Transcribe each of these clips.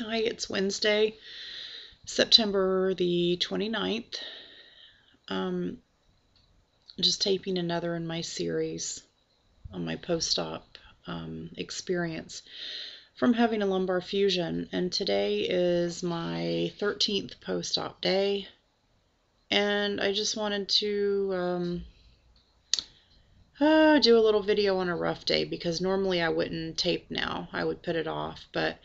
Hi, it's Wednesday, September the 29th. Um, just taping another in my series on my post-op experience from having a lumbar fusion. And today is my 13th post-op day. And I just wanted to do a little video on a rough day, because normally I wouldn't tape now. I would put it off, but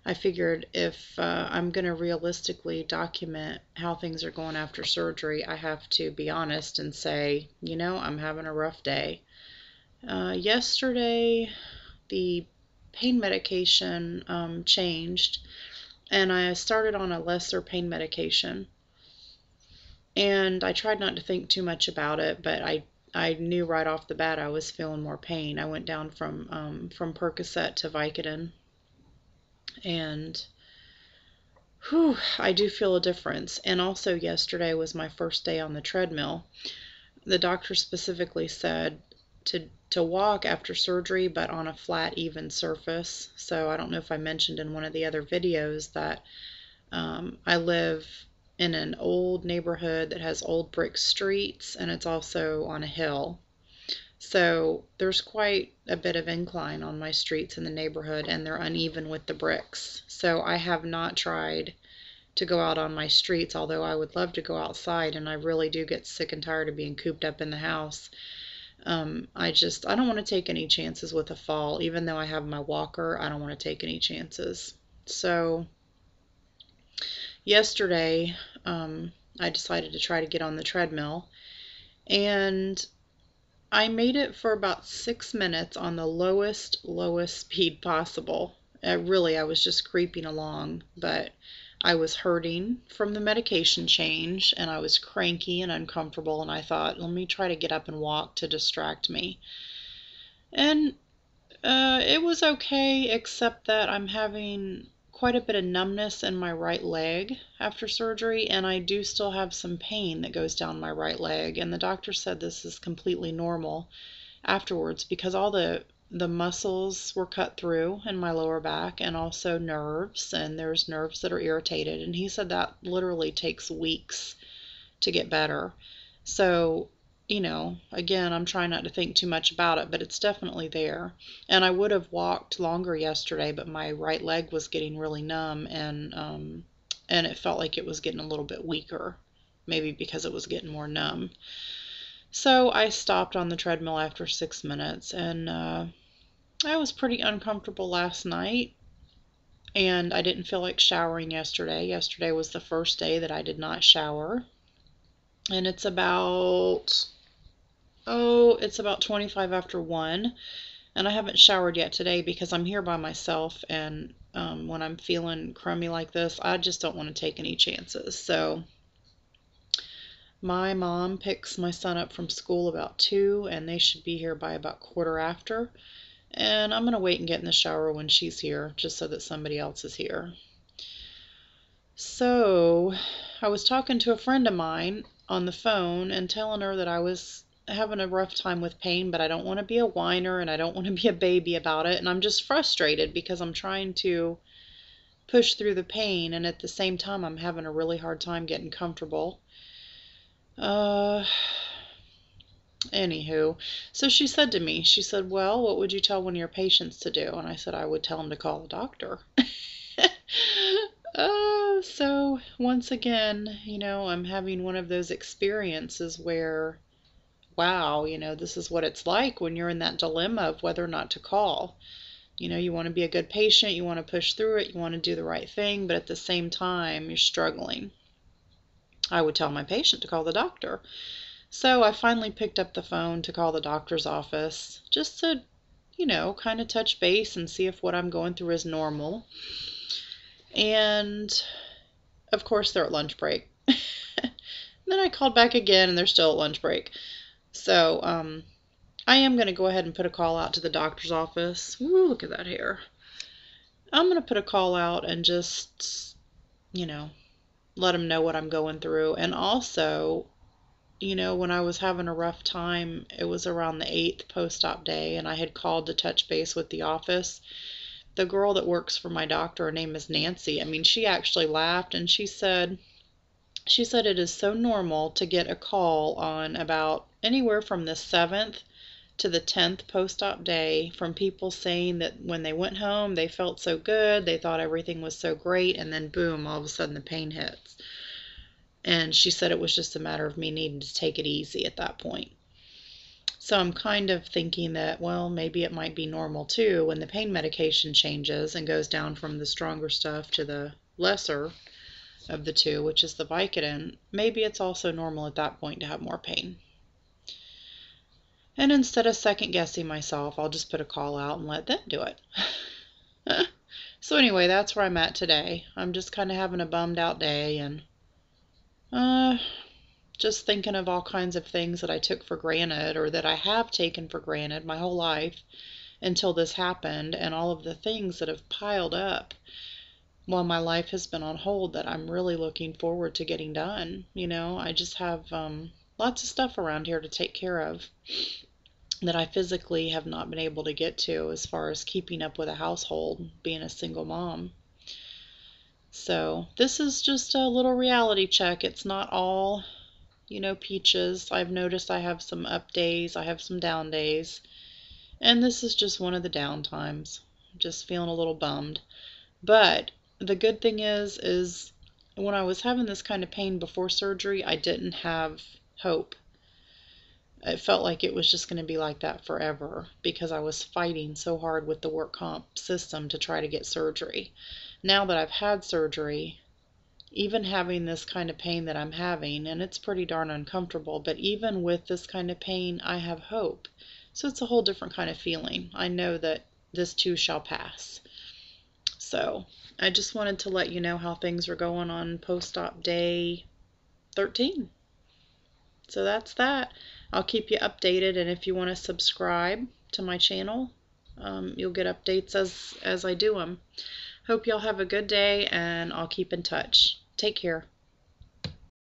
I figured if I'm going to realistically document how things are going after surgery, I have to be honest and say, I'm having a rough day. Yesterday, the pain medication changed, and I started on a lesser pain medication. And I tried not to think too much about it, but I knew right off the bat I was feeling more pain. I went down from Percocet to Vicodin, and I do feel a difference. And also yesterday was my first day on the treadmill. The doctor specifically said to walk after surgery, but on a flat, even surface. So I don't know if I mentioned in one of the other videos that I live in an old neighborhood that has old brick streets, and it's also on a hill. So there's quite a bit of incline on my streets in the neighborhood, and they're uneven with the bricks. So I have not tried to go out on my streets, although I would love to go outside, and I really do get sick and tired of being cooped up in the house. I don't want to take any chances with a fall. Even though I have my walker, I don't want to take any chances. So yesterday, I decided to try to get on the treadmill, and I made it for about 6 minutes on the lowest speed possible. I was just creeping along, but I was hurting from the medication change, and I was cranky and uncomfortable, and I thought, let me try to get up and walk to distract me. And it was okay, except that I'm having quite a bit of numbness in my right leg after surgery, and I do still have some pain that goes down my right leg. And the doctor said this is completely normal afterwards, because all the muscles were cut through in my lower back, and also nerves, and there's nerves that are irritated. And he said that literally takes weeks to get better. So, again, I'm trying not to think too much about it, but it's definitely there. And I would have walked longer yesterday, but my right leg was getting really numb, and it felt like it was getting a little bit weaker, maybe because it was getting more numb. So I stopped on the treadmill after 6 minutes, and I was pretty uncomfortable last night, and I didn't feel like showering yesterday. Yesterday was the first day that I did not shower, and it's about 25 after 1, and I haven't showered yet today because I'm here by myself, and when I'm feeling crummy like this, I just don't want to take any chances. So my mom picks my son up from school about 2, and they should be here by about quarter after. And I'm going to wait and get in the shower when she's here, just so that somebody else is here. So I was talking to a friend of mine on the phone and telling her that I was having a rough time with pain, but I don't want to be a whiner, and I don't want to be a baby about it. And I'm just frustrated because I'm trying to push through the pain, and at the same time I'm having a really hard time getting comfortable. Anywho, so she said to me, she said, well, what would you tell one of your patients to do? And I said, I would tell them to call a doctor. So once again, I'm having one of those experiences where, wow, this is what it's like when you're in that dilemma of whether or not to call. You want to be a good patient, you want to push through it, you want to do the right thing, but at the same time, you're struggling. I would tell my patient to call the doctor. So I finally picked up the phone to call the doctor's office, just to, kind of touch base and see if what I'm going through is normal. And of course they're at lunch break. Then I called back again, and they're still at lunch break. So I am going to go ahead and put a call out to the doctor's office. Ooh, look at that hair. I'm going to put a call out and just, let them know what I'm going through. And also, when I was having a rough time, it was around the 8th post-op day, and I had called to touch base with the office. the girl that works for my doctor, her name is Nancy. I mean, she actually laughed and she said it is so normal to get a call on about anywhere from the 7th to the 10th post-op day from people saying that when they went home, they felt so good, they thought everything was so great, and then boom, all of a sudden the pain hits. And she said it was just a matter of me needing to take it easy at that point. So I'm kind of thinking that, well, maybe it might be normal too when the pain medication changes and goes down from the stronger stuff to the lesser of the two, which is the Vicodin. Maybe it's also normal at that point to have more pain. And instead of second guessing myself, I'll just put a call out and let them do it. So anyway, that's where I'm at today. I'm just kind of having a bummed out day and just thinking of all kinds of things that I took for granted or that I have taken for granted my whole life until this happened, and all of the things that have piled up while my life has been on hold that I'm really looking forward to getting done. I just have lots of stuff around here to take care of that I physically have not been able to get to as far as keeping up with a household, being a single mom. So this is just a little reality check. It's not all, peaches. I've noticed I have some up days, I have some down days, and this is just one of the down times. I'm just feeling a little bummed. But the good thing is when I was having this kind of pain before surgery, I didn't have hope. It felt like it was just going to be like that forever because I was fighting so hard with the work comp system to try to get surgery. Now that I've had surgery, even having this kind of pain that I'm having, and it's pretty darn uncomfortable, but even with this kind of pain, I have hope. So it's a whole different kind of feeling. I know that this too shall pass. So I just wanted to let you know how things are going on post-op day 13. So that's that. I'll keep you updated, and if you want to subscribe to my channel, you'll get updates as I do them. Hope y'all have a good day, and I'll keep in touch. Take care.